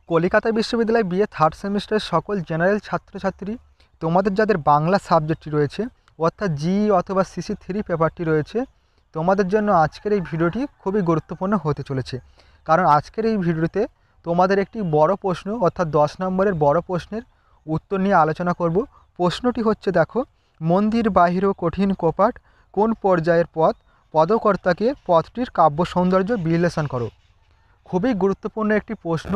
কলকাতা বিশ্ববিদ্যালয় BA third সেমিস্টারের সকল জেনারেল ছাত্রছাত্রী, তোমাদের যাদের বাংলা সাবজেক্টটি রয়েছে অর্থাৎ অথবা সিসি 3 পেপারটি রয়েছে, তোমাদের জন্য আজকের এই ভিডিওটি খুবই গুরুত্বপূর্ণ হতে চলেছে। কারণ আজকের এই ভিডিওতে তোমাদের একটি বড় প্রশ্ন অর্থাৎ 10 নম্বরের বড় প্রশ্নের উত্তর নিয়ে আলোচনা করব। প্রশ্নটি হচ্ছে, দেখো, মন্দির বাহির ও কঠিন কপাট কোন পর্যায়ের পদ, পদকর্তাকে পদটির কাব্য সৌন্দর্য বিশ্লেষণ করো। খুবই গুরুত্বপূর্ণ একটি প্রশ্ন।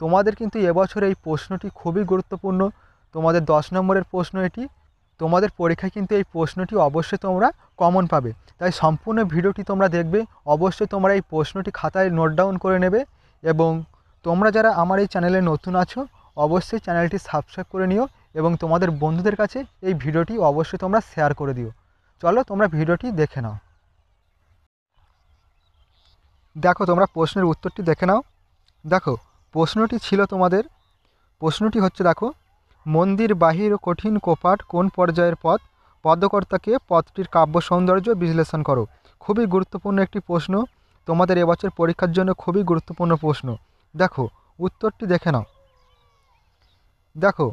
তোমাদের কিন্তু এবছর এই প্রশ্নটি খুবই গুরুত্বপূর্ণ। তোমাদের 10 নম্বরের প্রশ্ন এটি। তোমাদের পরীক্ষায় কিন্তু এই প্রশ্নটি অবশ্যই তোমরা কমন পাবে। তাই সম্পূর্ণ ভিডিওটি তোমরা দেখবে। অবশ্যই তোমরা এই প্রশ্নটি খাতায় নোট ডাউন করে নেবে এবং তোমরা যারা আমার এই চ্যানেলে নতুন আছো অবশ্যই চ্যানেলটি সাবস্ক্রাইব করে নিও এবং তোমাদের বন্ধুদের কাছে এই ভিডিওটি অবশ্যই তোমরা শেয়ার করে দিও। চলো তোমরা ভিডিওটি দেখে নাও। দেখো, তোমরা প্রশ্নের উত্তরটি দেখে নাও। দেখো, প্রশ্নটি ছিল তোমাদের, প্রশ্নটি হচ্ছে, দেখো, মন্দির বাহির ও কঠিন কপাট কোন পর্যায়ের পদ, পদকর্তাকে পদটির কাব্য সৌন্দর্য বিশ্লেষণ করো। খুবই গুরুত্বপূর্ণ একটি প্রশ্ন, তোমাদের এবছর পরীক্ষার জন্য খুবই গুরুত্বপূর্ণ প্রশ্ন। দেখো উত্তরটি দেখে নাও। দেখো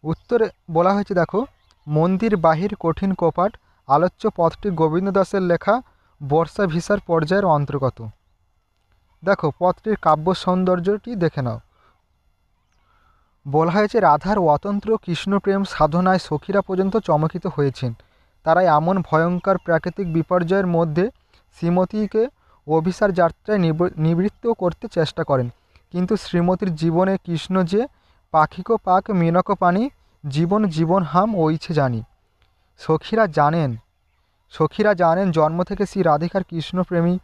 উত্তরে বলা হয়েছে, দেখো, মন্দির বাহির কঠিন কপাট আলোচ্য পদটি গোবিন্দ দাসের লেখা বর্ষা ভিসার পর্যায়ের অন্তর্গত। দেখো পদটির কাব্য সৌন্দর্যটি দেখে নাও। বলা হয়েছে, রাধার অতন্ত্র কৃষ্ণপ্রেম সাধনায় সখীরা পর্যন্ত চমকিত হয়েছেন। তারা এমন ভয়ঙ্কর প্রাকৃতিক বিপর্যয়ের মধ্যে শ্রীমতীকে অভিসার যাত্রায় নিবৃত্ত করতে চেষ্টা করেন, কিন্তু শ্রীমতীর জীবনে কৃষ্ণ যে পাখিকো পাক মিনক পানি জীবন জীবন হাম ওইছে জানি। সখীরা জানেন জন্ম থেকে শ্রী রাধিকার কৃষ্ণপ্রেমী,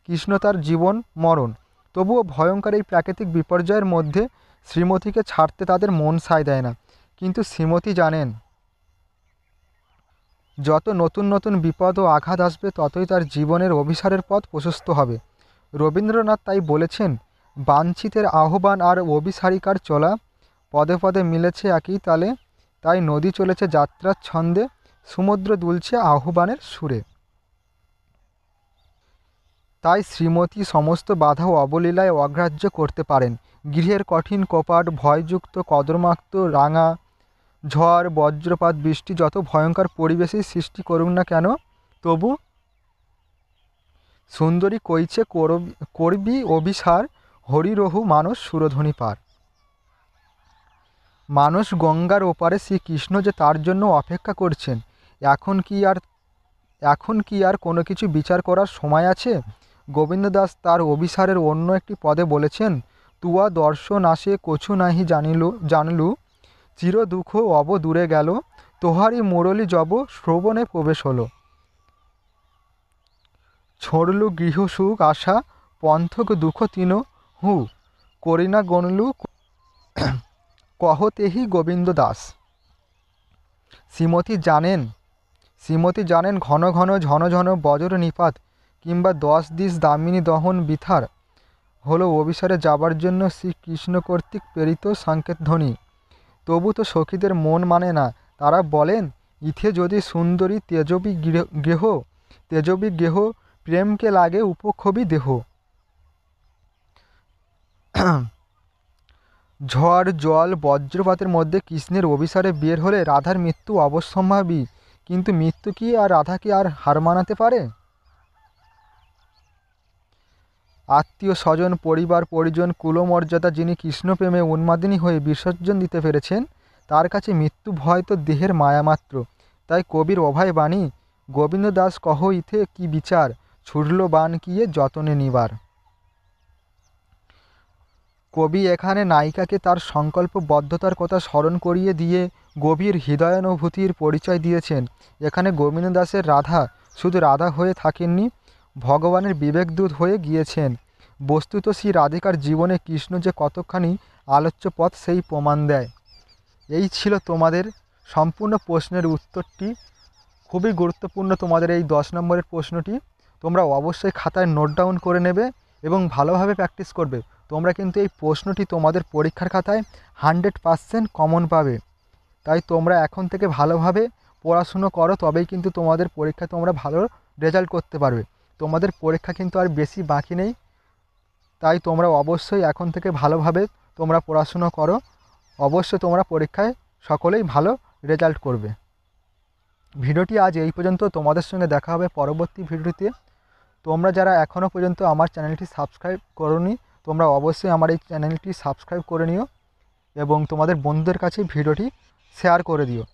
কৃষ্ণ তার জীবন মরণ। তবুও ভয়ঙ্কর এই প্রাকৃতিক বিপর্যয়ের মধ্যে শ্রীমতীকে ছাড়তে তাদের মন সায় দেয় না। কিন্তু শ্রীমতী জানেন যত নতুন নতুন বিপদ ও আঘাত আসবে ততই তার জীবনের অভিসারের পথ প্রশস্ত হবে। রবীন্দ্রনাথ তাই বলেছেন, বাঞ্ছিতের আহ্বান আর অভিসারিকার চলা পদে পদে মিলেছে একই তালে, তাই নদী চলেছে যাত্রার ছন্দে, সমুদ্র দুলছে আহ্বানের সুরে। তাই শ্রীমতী সমস্ত বাধা ও অবলীলায় অগ্রাহ্য করতে পারেন। গৃহের কঠিন কপাট, ভয়যুক্ত কদর্মাক্ত রাঙা, ঝড় বজ্রপাত বৃষ্টি যত ভয়ঙ্কর পরিবেশেই সৃষ্টি করুক না কেন, তবু সুন্দরী কইছে করবি অভিসার, হরিরহু মানস সুরধ্বনি পার। মানুষ গঙ্গার ওপারে শ্রীকৃষ্ণ যে তার জন্য অপেক্ষা করছেন। এখন কি আর কোনো কিছু বিচার করার সময় আছে? গোবিন্দ দাস তার অভিসারের অন্য একটি পদে বলেছেন, তুয়া দর্শন আসে কছু নাহি জানলু, চির দুঃখ অব দূরে গেল, তোহারি মুরলী জব শ্রবণে প্রবেশ হলো। ছড়লু গৃহ সুখ আশা, পন্থক দুঃখ তিন হু, করিনা গণলু কহতেহি গোবিন্দ দাস। শ্রীমতী জানেন ঘন ঘন ঝন ঝন বজ্র নিপাত কিংবা 10 দিশ দামিনী দহন বিথার হলো অভিসারে যাবার জন্য শ্রীকৃষ্ণ কর্তৃক প্রেরিত সংকেত ধ্বনি। তবু তো সখীদের মন মানে না। তারা বলেন, ইথে যদি সুন্দরী তেজবী গেহ প্রেমকে লাগে উপক্ষোভী দেহ। ঝড় জল বজ্রপাতের মধ্যে কৃষ্ণের অভিসারে বের হলে রাধার মৃত্যু অবশ্যম্ভাবী, কিন্তু মৃত্যু কি আর রাধাকে আর হার মানাতে পারে? আত্মীয় স্বজন পরিবার পরিজন কুলমর্যাদা যিনি কৃষ্ণপ্রেমে উন্মাদিনী হয়ে বিসর্জন দিতে পেরেছেন, তার কাছে মৃত্যু ভয় তো দেহের মায়ামাত্র। তাই কবির অভয় বাণী, গোবিন্দ দাস কহ ইথে কি বিচার, ছুড়ল বান কিয়ে যতনে নিবার। কবি এখানে নায়িকাকে তার সংকল্পবদ্ধতার কথা স্মরণ করিয়ে দিয়ে গভীর হৃদয়ানুভূতির পরিচয় দিয়েছেন। এখানে গোবিন্দ দাসের রাধা শুধু রাধা হয়ে থাকেননি, ভগবানের বিবেকদূত হয়ে গিয়েছেন। বস্তুত শ্রী রাধিকার জীবনে কৃষ্ণ যে কতখানি আলোচ্য পথ সেই প্রমাণ দেয়। এই ছিল তোমাদের সম্পূর্ণ প্রশ্নের উত্তরটি। খুবই গুরুত্বপূর্ণ তোমাদের এই 10 নম্বরের প্রশ্নটি। তোমরা অবশ্যই খাতায় নোট ডাউন করে নেবে এবং ভালোভাবে প্র্যাকটিস করবে। তোমরা কিন্তু এই প্রশ্নটি তোমাদের পরীক্ষার খাতায় 100% কমন পাবে। তাই তোমরা এখন থেকে ভালোভাবে পড়াশুনো করো, তবেই কিন্তু তোমাদের পরীক্ষায় তোমরা ভালো রেজাল্ট করতে পারবে। তোমাদের পরীক্ষা কিন্তু আর বেশি বাকি নেই। তাই তোমরা অবশ্যই এখন থেকে ভালোভাবে তোমরা পড়াশুনো করো, অবশ্যই তোমরা পরীক্ষায় সকলেই ভালো রেজাল্ট করবে। ভিডিওটি আজ এই পর্যন্ত। তোমাদের সঙ্গে দেখা হবে পরবর্তী ভিডিওতে। তোমরা যারা এখনও পর্যন্ত আমার চ্যানেলটি সাবস্ক্রাইব করোনি, তোমরা অবশ্যই আমার এই চ্যানেলটি সাবস্ক্রাইব করে নিও এবং তোমাদের বন্ধুদের কাছে ভিডিওটি শেয়ার করে দিও।